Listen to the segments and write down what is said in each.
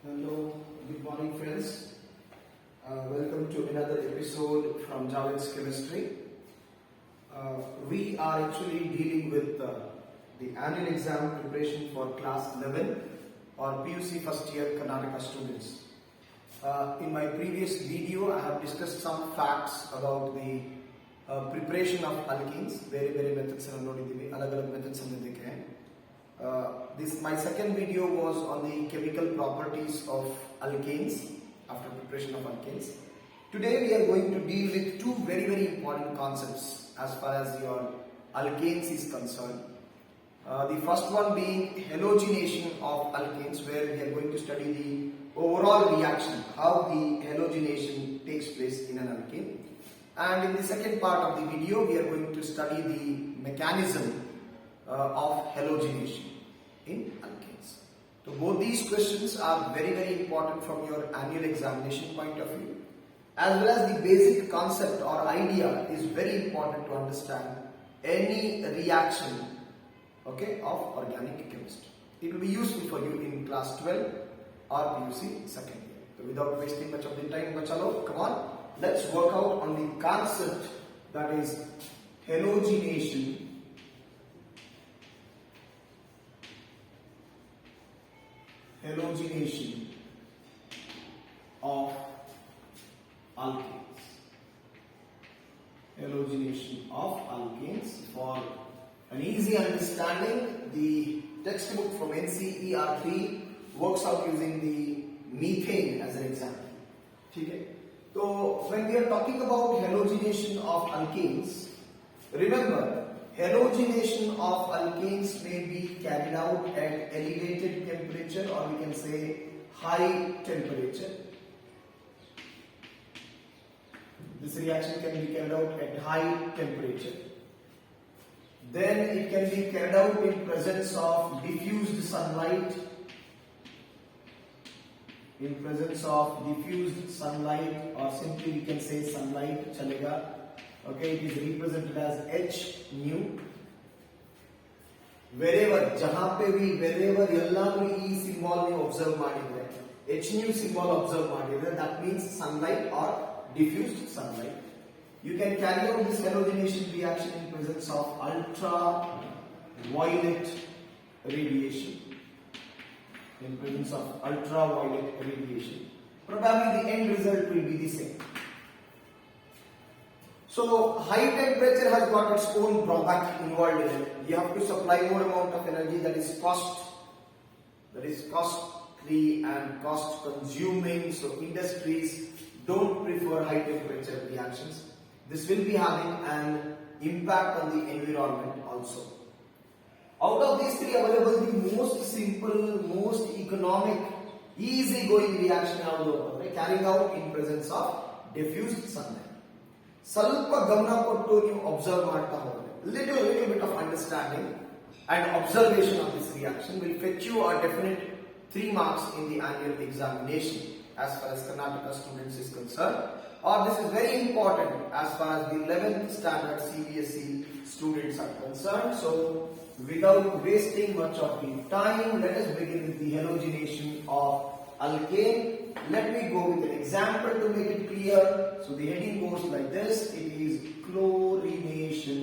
Hello, good morning friends. Welcome to another episode from Javits Chemistry. We are actually dealing with the annual exam preparation for class 11 or PUC first year Karnataka students. In my previous video, I have discussed some facts about the preparation of alkenes. Very methods are notidivi, alag methods this my second video was on the chemical properties of alkanes after preparation of alkanes. Today we are going to deal with two very important concepts as far as your alkanes is concerned. The first one being halogenation of alkanes, where we are going to study the overall reaction, how the halogenation takes place in an alkane. And in the second part of the video, we are going to study the mechanism of halogenation in alkanes. So both these questions are very important from your annual examination point of view, as well as the basic concept or idea is very important to understand any reaction, okay, of organic chemistry. It will be useful for you in class 12 or PUC second year. So without wasting much of the time, bachalo, come on, let's work out on the concept that is halogenation of alkanes. Halogenation of alkanes. For an easy understanding, the textbook from NCERT works out using the methane as an example. Okay? So when we are talking about halogenation of alkanes, remember, halogenation of alkanes may be carried out at elevated temperature, or we can say high temperature. This reaction can be carried out at high temperature. Then it can be carried out in presence of diffused sunlight. In presence of diffused sunlight, or simply we can say sunlight, chalega. Okay, it is represented as H nu. Wherever, jahan pe bhi, wherever yalla E symbol you observe madidre, H nu symbol observe madidre, that means sunlight or diffused sunlight. You can carry out this halogenation reaction in presence of ultraviolet radiation. In presence of ultraviolet radiation, probably the end result will be the same. So high temperature has got its own drawback involved in it. You have to supply more amount of energy, that is costly and cost consuming. So industries don't prefer high temperature reactions. This will be having an impact on the environment also. Out of these three available, the most simple, most economic, easy going reaction carrying out in presence of diffused sunlight. ಸ್ವಲ್ಪ ಗಮನ ಕೊಟ್ಟು ನೀವು observe ಮಾಡ್ತಾ ಹೋದ್ರೆ little bit of understanding and observation of this reaction will fetch you a definite 3 marks in the annual examination as far as Karnataka students is concerned, or this is very important as far as the 11th standard CBSE students are concerned. So without wasting much of the time, let us begin with the halogenation of alkane. Let me go with an example to make it clear. So the heading goes like this. It is chlorination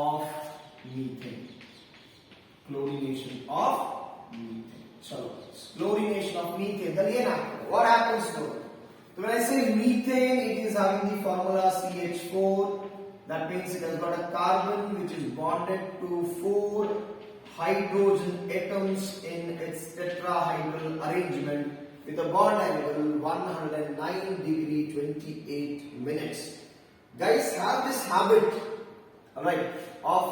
of methane. Chlorination of methane. Chalo. Chlorination of methane. What happens to it? So when I say methane, it is having the formula CH4. That means it has got a carbon which is bonded to 4 hydrogen atoms in its tetrahedral arrangement with a bond angle 109°28'. Guys, have this habit, alright, of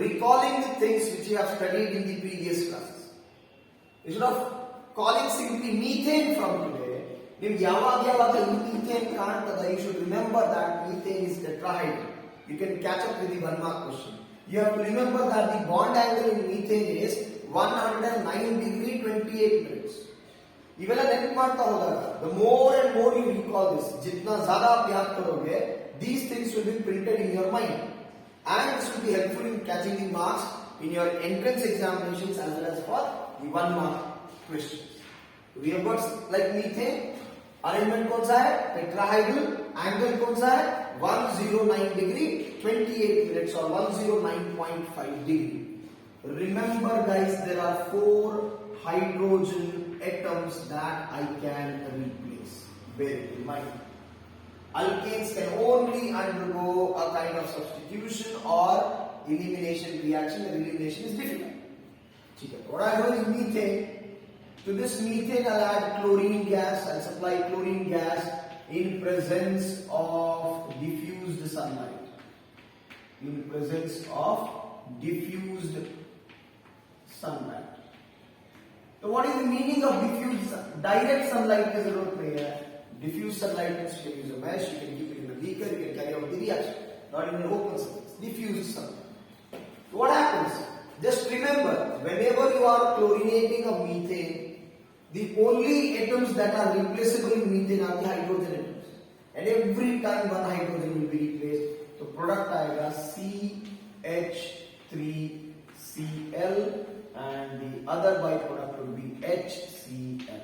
recalling the things which you have studied in the previous classes. Instead of calling simply methane from today, you should remember that methane is tetrahedral. You can catch up with the 1 mark question. You have to remember that the bond angle in methane is 109°28'. ಇವೆಲ್ಲ ನೆನಪು ಮಾಡ್ತಾ ಹೋದಾಗ the more and more you recall this, जितना ज़्यादा आप याद करोगे, these things will be printed in your mind. and this will be helpful in catching the marks in your entrance examinations as well as for the 1 mark questions. We have got like methane, arrangement कौन सा है? Tetrahedral, angle कौन सा है? 109 degree, 28 minutes or 109.5 degree. Remember guys, there are 4 hydrogen atoms that I can replace. Bear it in mind. Alkanes can only undergo a kind of substitution or elimination reaction. The elimination is difficult. What I do is methane. To this methane, I'll add chlorine gas. I'll supply chlorine gas in presence of diffused sunlight. In presence of diffused sunlight. So what is the meaning of diffused sunlight? Direct sunlight is a diffuse sunlight means you can use a mesh, you can keep it in a beaker, you can carry out the reaction. Not in an open surface. Diffused sunlight. So what happens? Just remember, whenever you are chlorinating a methane, the only atoms that are replaceable in methane are the hydrogen atoms. And every time one hydrogen will be replaced, so product आएगा CH3Cl and the other byproduct will be HCl,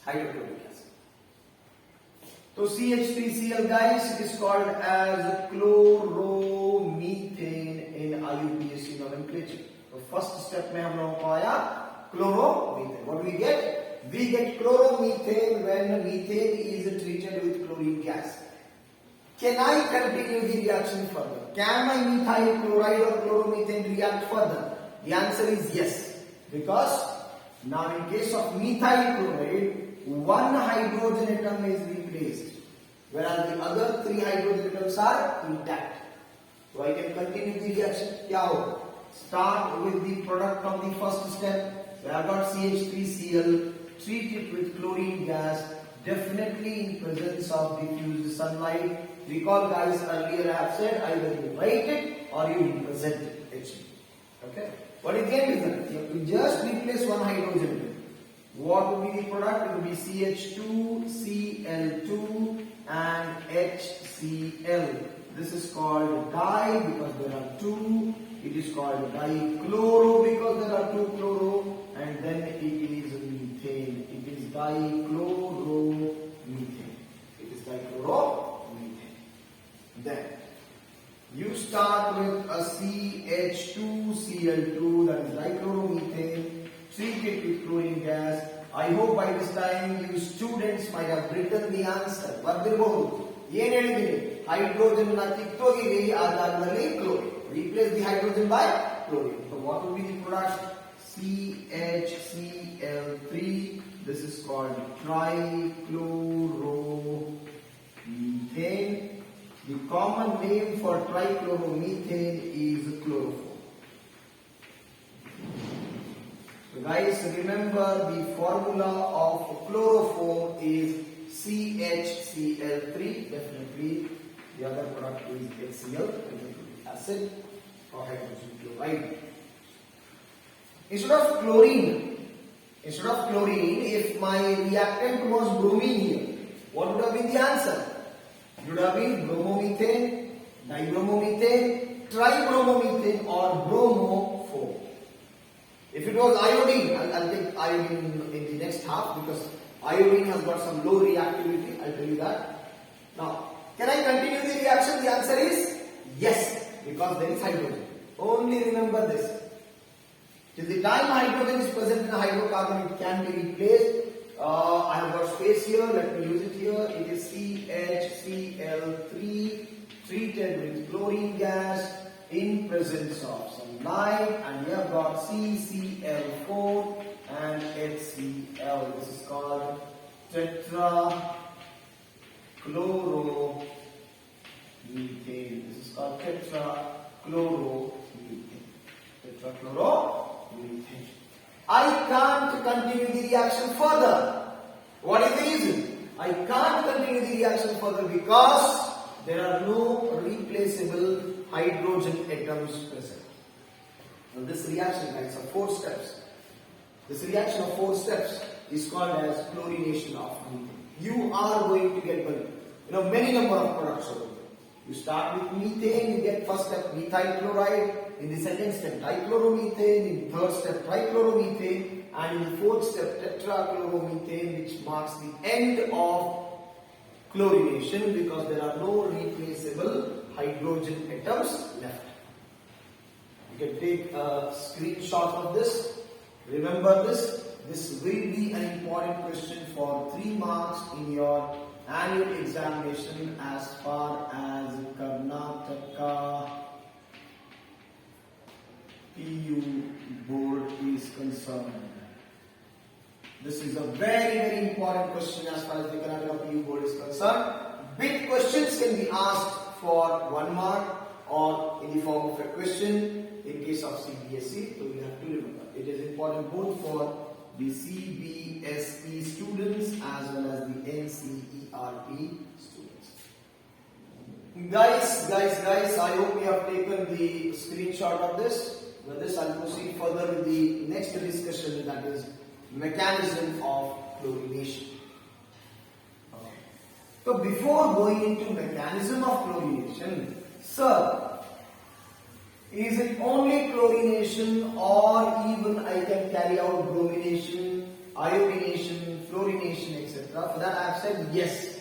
hydrochloric acid. So CH3Cl guys, it is called as chloromethane in IUPAC nomenclature. So first step में हम लोगों को आया chloromethane. What do we get? We get chloromethane when methane is treated with chlorine gas. Can I continue the reaction further? Can my methyl chloride or chloromethane react further? The answer is yes. Because now in case of methyl chloride, 1 hydrogen atom is replaced, whereas the other 3 hydrogen atoms are intact. So I can continue the reaction. क्या होगा? Start with the product of the first step. So I have got CH3Cl, treat it with chlorine gas, definitely in presence of diffused sunlight. Recall guys, earlier I have said either you write it or you represent it. Okay. What is the end result? You have to just replace 1 hydrogen. What will be the product? It will be CH2Cl2 and HCl. This is called di because there are 2. It is called dichloro because there are 2 chloro, and then it is methane. It is dichloromethane. It is dichloromethane. Then you start with a CH2Cl2, that is dichloromethane. Treat it with chlorine gas. I hope by this time you students might have written the answer. Hydrogen na ಕಿತ್ತೋಗಿದೆ ಆಧಾರದಲ್ಲಿ chlorine. Replace the hydrogen by chlorine. So what will be the product? CHCl3. This is called trichloromethane. The common name for trichloromethane is chloroform. So guys, remember the formula of chloroform is CHCl3. Definitely the other product is HCl, hydrochloric acid or hydrogen chloride. Instead of chlorine, if my reactant was bromine here, what would have been the answer? It would have been bromomethane, dibromomethane, tribromomethane or bromo4. If it was iodine, I'll take iodine in the next half because iodine has got some low reactivity. I'll tell you that. Now, can I continue the reaction? The answer is yes, because there is hydrogen. Only remember this. Till the time hydrogen is present in a hydrocarbon, it can be replaced. I have got space here. Let me use it here. It is CHCl3 treated with chlorine gas in presence of sunlight, and we have got CCl4 and HCl. This is called tetrachloromethane. This is called tetrachloromethane. Tetrachloromethane. I can't continue the reaction further. What is the reason? I can't continue the reaction further because there are no replaceable hydrogen atoms present. Now this reaction, guys, of 4 steps. This reaction of 4 steps is called as chlorination of methane. You are going to get many number of products over there. You start with methane, you get first step methyl chloride, in the second step dichloromethane, in the third step trichloromethane, and in the fourth step tetrachloromethane, which marks the end of chlorination because there are no replaceable hydrogen atoms left. You can take a screenshot of this. Remember this. This will be an important question for 3 marks in your annual examination as far as Karnataka PU board is concerned. This is a very important question as far as the Karnataka PU board is concerned. Big questions can be asked for 1 mark or in the form of a question in case of CBSE. So you have to remember it is important both for the CBSE students as well as the NCERT students. Guys, I hope you have taken the screenshot of this. With this, I'll proceed further with the next discussion, that is mechanism of chlorination. So before going into mechanism of chlorination, sir, is it only chlorination or even I can carry out bromination, iodination, fluorination, etc.? For that I have said yes.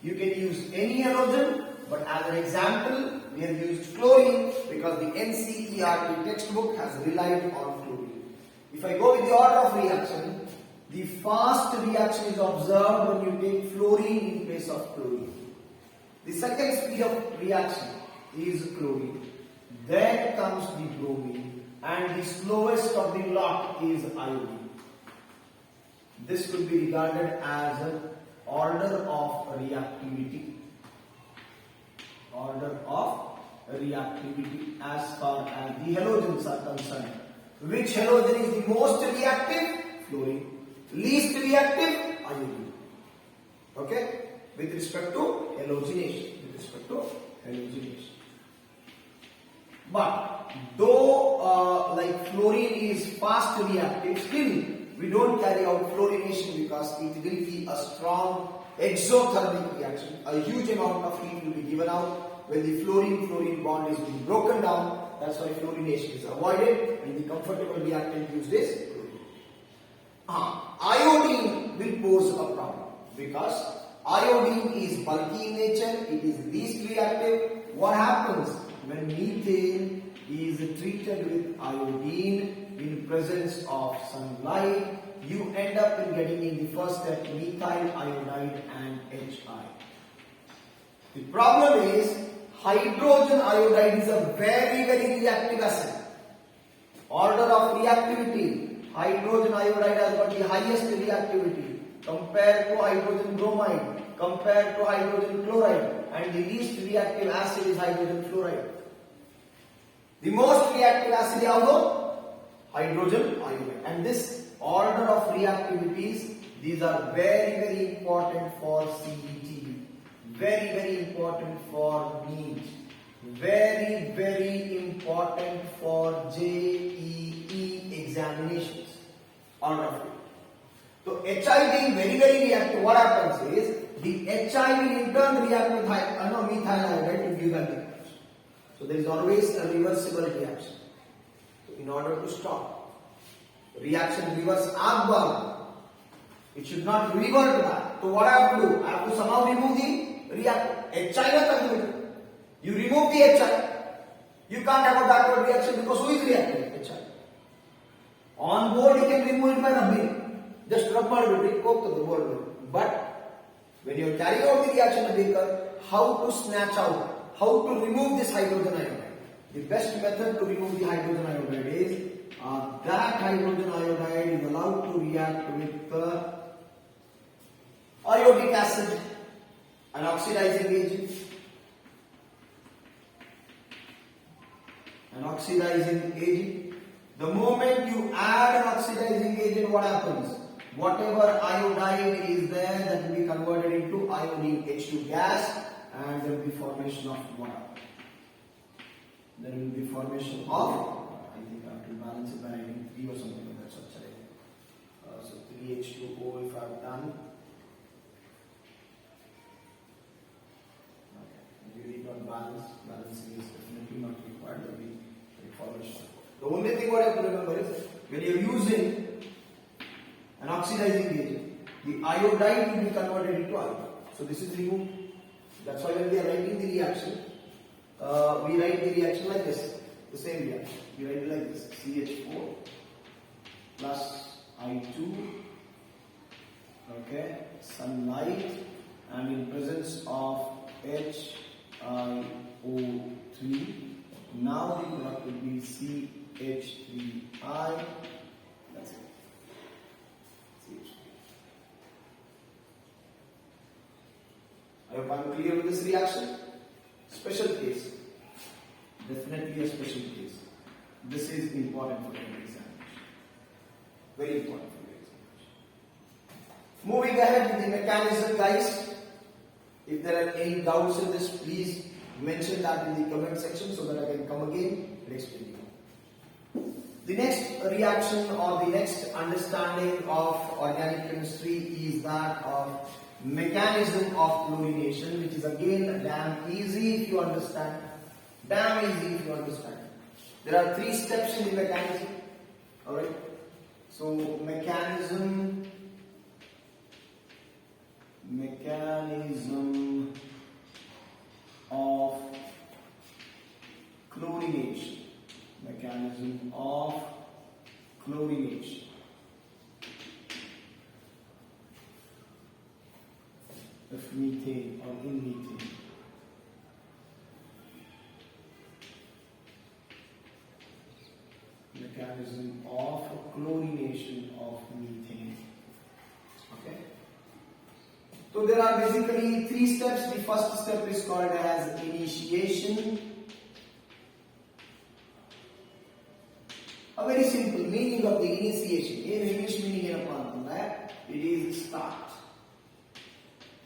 You can use any halogen, but as an example, we have used chlorine because the NCERT textbook has relied on chlorine. If I go with the order of reaction, the fast reaction is observed when you take fluorine in place of chlorine. The second speed of reaction is chlorine. Then comes the bromine, and the slowest of the lot is iodine. This could be regarded as an order of reactivity. Order of reactivity as far as the halogens are concerned. Which halogen is the most reactive? Fluorine. Least reactive? Iodine. Okay? With respect to halogenation. But though like fluorine is fast reactive, still we don't carry out fluorination because it will be a strong exothermic reaction. A huge amount of heat will be given out when the fluorine-fluorine bond is being broken down. That's why fluorination is avoided, and the comfortable reactant used is chlorine. Iodine will pose a problem because iodine is bulky in nature, it is least reactive. What happens when methane is treated with iodine in presence of sunlight? You end up in getting in the first step methyl iodide and HI. The problem is hydrogen iodide is a very reactive acid. Order of reactivity, hydrogen iodide has got the highest reactivity compared to hydrogen bromide, compared to hydrogen chloride, and the least reactive acid is hydrogen fluoride. The most reactive acid is also hydrogen iodide, and this order of reactivities, these are very important for CET, very important for NEET, very important for JEE examinations. Order of it. So HI being very reactive, what happens is the HI will in turn react with methyl iodide to give an reaction. So there is always a reversible reaction. So in order to stop reaction reverse outbound, it should not revert back. So what I have to do? I have to somehow remove the reactant. HI. You remove the HI. You can't have a backward reaction because who is reacting? HI. On board you can remove it by rubbing. Just rub it, coke to the board. But when you are carrying out the reaction in a beaker, how to snatch out, how to remove this hydrogen iodide? The best method to remove the hydrogen iodide is that hydrogen iodide is allowed to react with iodic acid, an oxidizing agent. An oxidizing agent. The moment you add an oxidizing agent, what happens? Whatever iodide is there, that will be converted into iodine H2 gas, and there will be formation of water. There will be formation of, I think I have to balance it by adding 3 or something like that. So 3H2O if I have done. Okay, you need not Balancing is definitely not required, but we follow it. The only thing what I have to remember is when you are using an oxidizing agent, the iodide will be converted into iodine. So this is removed. That's why when we are writing the reaction, we write the reaction like this. The same reaction. We write it like this: CH4 plus I2. Okay, sunlight, and in presence of HiO3. Now the product will be CH3I. That's it. CH3. I hope I'm clear with this reaction. Special case. Definitely a special case. This is important for your examination. Very important for your examination. Moving ahead with the mechanism, guys. If there are any doubts in this, please mention that in the comment section so that I can come again and explain you. The next reaction or the next understanding of organic chemistry is that of mechanism of chlorination, which is again damn easy if you understand. Damn easy if you understand. There are 3 steps in the mechanism. Alright. So mechanism of chlorination. Mechanism of chlorination. Of methane or in methane. Mechanism of chlorination of methane. Okay. So there are basically 3 steps. The first step is called as initiation. A very simple meaning of the initiation. In English meaning in a it is start.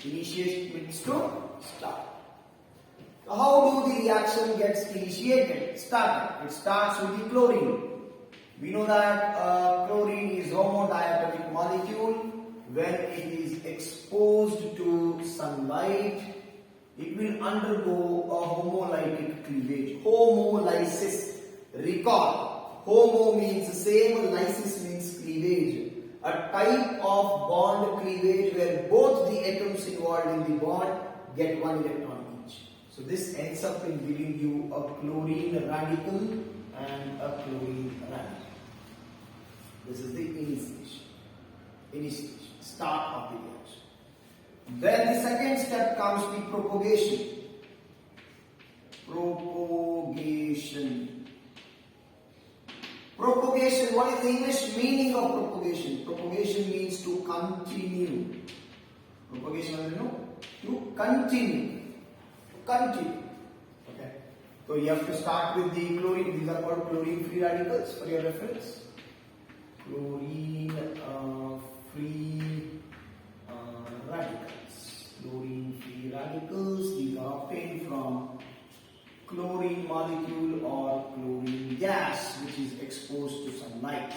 Initiation means to start. How do the reaction gets initiated? Started. It starts with the chlorine. We know that chlorine is homodiatomic molecule. When it is exposed to sunlight, it will undergo a homolytic cleavage. Homolysis. Recall. Homo means same, lysis means cleavage. A type of bond cleavage where both the atoms involved in the bond get 1 electron each. So this ends up in giving you a chlorine radical and a chlorine radical. This is the initiation. Initiation. Start of the reaction. Then the second step comes the propagation. Propagation. Propagation. What is the English meaning of propagation? Propagation means to continue. Propagation, you know, to continue. To continue. Okay. So you have to start with the chlorine. These are called chlorine free radicals for your reference. Chlorine free radicals. Chlorine free radicals. These are obtained from chlorine molecule or chlorine gas which is exposed to sunlight.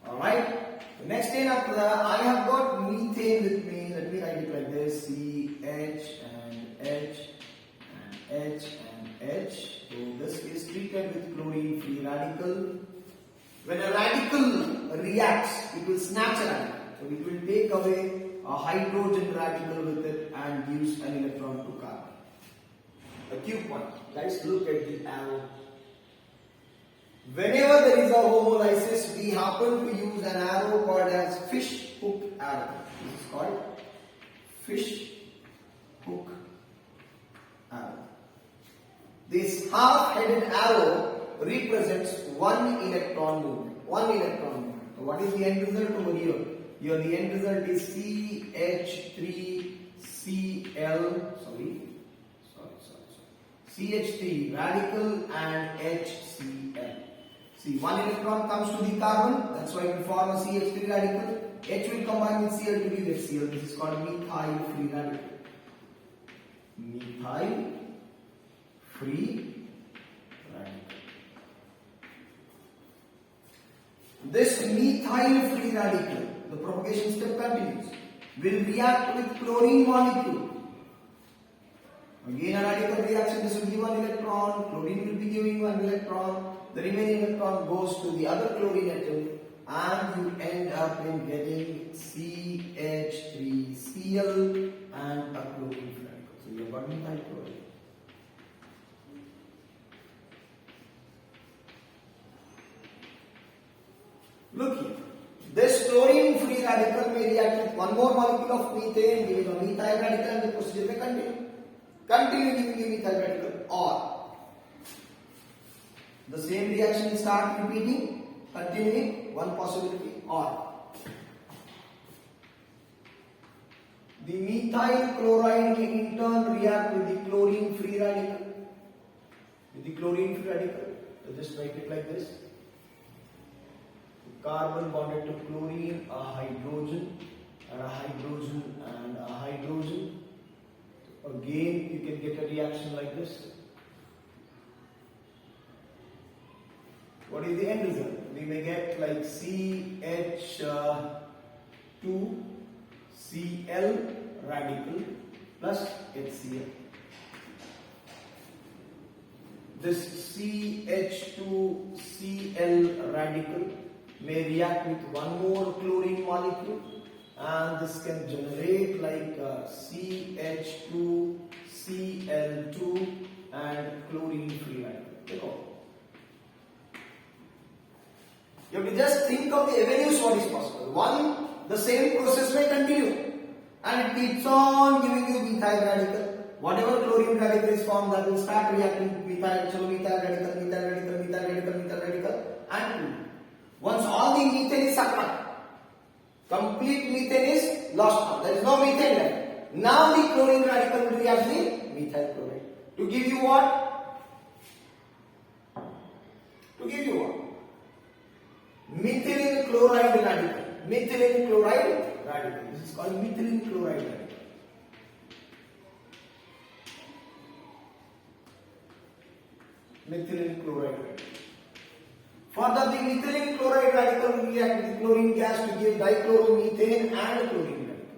Alright. The next thing after that, I have got methane with me. Let me write it like this: CH and H and H and H. So this is treated with chlorine free radical. When a radical reacts, it will snatch a radical. So it will take away a hydrogen radical with it and gives an electron to carbon. A cube point. Guys, look at the arrow. Whenever there is a homolysis, we happen to use an arrow called as fish hook arrow. This is called fish hook arrow. This half-headed arrow represents 1 electron movement. 1 electron movement. So what is the end result over here? Here the end result is CH3 radical and HCl. See, 1 electron comes to the carbon, that's why we form a CH3 radical. H will combine with Cl to give HCl. This is called methyl free radical. Methyl free radical. This methyl free radical, the propagation step continues, will react with chlorine molecule. Again, a radical reaction, this will give one electron, chlorine will be giving one electron, the remaining electron goes to the other chlorine atom, and you end up in getting CH3Cl and a chlorine radical. So you have got methyl chloride. Look here. This chlorine free radical may react with one more molecule of methane, giving a methyl radical, and the procedure may continue. Continue giving you methyl radical, or the same reaction will start repeating, continuing, one possibility, or the methyl chloride may in turn react with the chlorine free radical. With the chlorine free radical, so just write it like this. Carbon bonded to chlorine, a hydrogen, and a hydrogen, and a hydrogen. Again, you can get a reaction like this. What is the end result? We may get like CH2Cl radical plus HCl. This CH2Cl radical may react with one more chlorine molecule, and this can generate like CH2Cl2 and chlorine free radical. You have to just think of the avenues what is possible. One, the same process may continue, and it keeps on giving you methyl radical. Whatever chlorine radical is formed, that will start reacting with methyl, so methyl radical, methyl radical, methyl radical, methyl radical, and once all the methane is sucked up, complete methane is lost now. There is no methane left. Now the chlorine radical will react with methyl chloride to give you what? To give you what? Methylene chloride radical. Methylene chloride radical. This is called methylene chloride radical. Methylene chloride radical. Further, the methylene chloride radical will react with the chlorine gas to give dichloromethane and chlorine radical.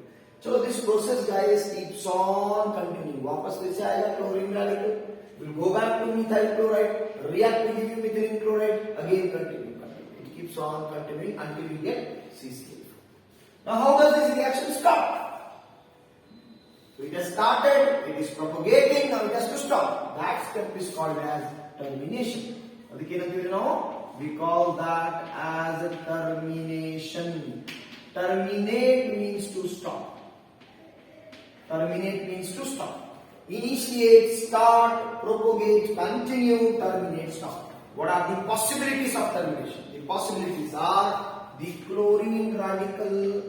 So this process, guys, keeps on continuing. वापस फिर से आएगा chlorine radical, will go back to methyl chloride, react to give you methylene chloride, again continue. It keeps on continuing until you get CCl. Now, how does this reaction stop? So it has started, it is propagating, now it has to stop. That step is called as termination. We call that as a termination. Terminate means to stop. Terminate means to stop. Initiate, start, propagate, continue, terminate, stop. What are the possibilities of termination? The possibilities are the chlorine radical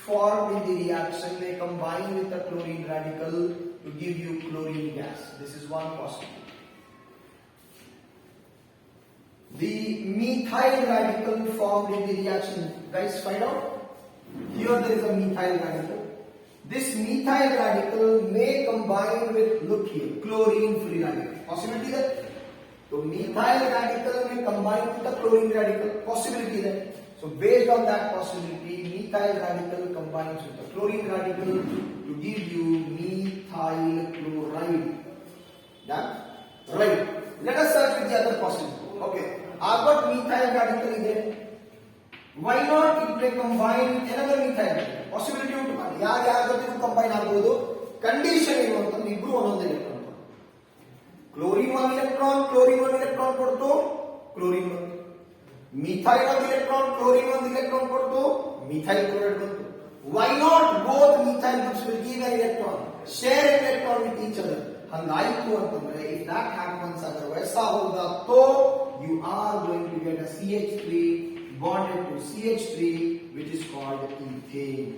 formed in the reaction may combine with the chlorine radical to give you chlorine gas. This is one possibility. The methyl radical formed in the reaction, guys, find out. Here there is a methyl radical. This methyl radical may combine with, look here, chlorine free radical. Possibility there? So methyl radical may combine with the chlorine radical. Possibility there. So based on that possibility, methyl radical combines with the chlorine radical to give you methyl chloride. Done? Right. Let us search with the other possibility. Okay. I've got methyl radical there. Why not it may combine with another methyl radical? Possibility ಉಂಟು ಮಾಡಿ. ಯಾರ ಜೊತೆ combine ಆಗಬಹುದು? Condition ಏನು ಅಂತಂದ್ರೆ ಇಬ್ರು ಒಂದೊಂದು electron ಕೊಡ್ತಾರೆ. ಕ್ಲೋರಿನ್ ಒಂದು ಎಲೆಕ್ಟ್ರಾನ್ ಕೊಡ್ತು, ಕ್ಲೋರಿನ್ ಬಂತು. ಮಿಥೈಲ್ ಒಂದು ಎಲೆಕ್ಟ್ರಾನ್, ಕ್ಲೋರಿನ್ ಒಂದು ಎಲೆಕ್ಟ್ರಾನ್ ಕೊಡ್ತು, ಮಿಥೈಲ್ ಕ್ಲೋರೈಡ್ ಬಂತು. Why not both methyl groups will give an electron, share an electron with each other? ಹಂಗಾಯಿತು ಅಂತಂದ್ರೆ if that happens otherwise so you are going to get a CH3 bonded to CH3 which is called ethane.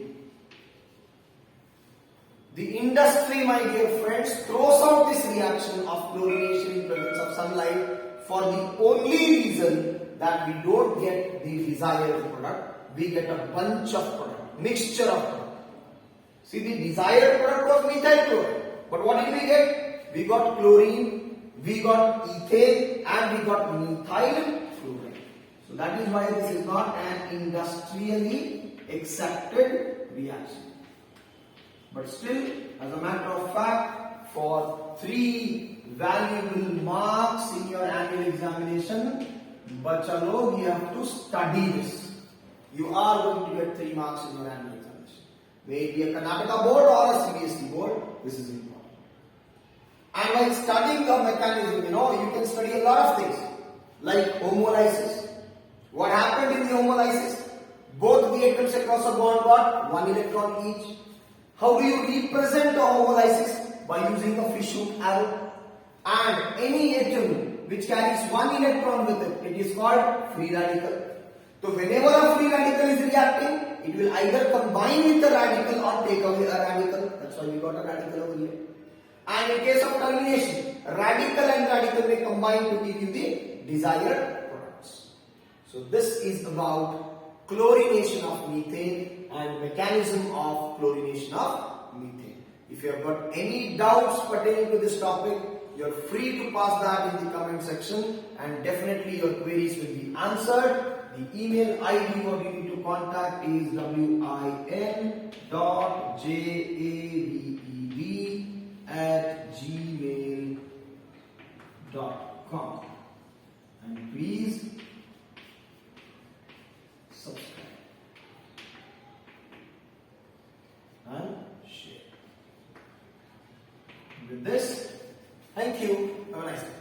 The industry, my dear friends, throws out this reaction of chlorination in presence of sunlight for the only reason that we don't get the desired product, we get a bunch of product, mixture of product. See, the desired product was methyl chloride. But what did we get? We got chlorine, we got ethane, and we got methyl chloride. So that is why this is not an industrially accepted reaction. But still, as a matter of fact, for 3 valuable marks in your annual examination. Bacha log, you have to study this. You are going to get 3 marks in your annual examination. May it be a Karnataka board or a CBSE board, this is important. And while studying the mechanism, you can study a lot of things like homolysis. What happened in the homolysis? Both the atoms across a bond got 1 electron each. How do you represent the homolysis? By using a fish hook arrow. And any atom which carries 1 electron with it, it is called free radical. So whenever a free radical is reacting, it will either combine with a radical or take away a radical. That's why we got a radical over here. And in case of termination, radical and radical may combine to give you the desired products. So this is about chlorination of methane and mechanism of chlorination of methane. If you have got any doubts pertaining to this topic, you are free to pass that in the comment section, and definitely your queries will be answered. The email ID what you need to contact is win.javev@gmail.com, and please subscribe and share. With this, thank you. Have a nice day.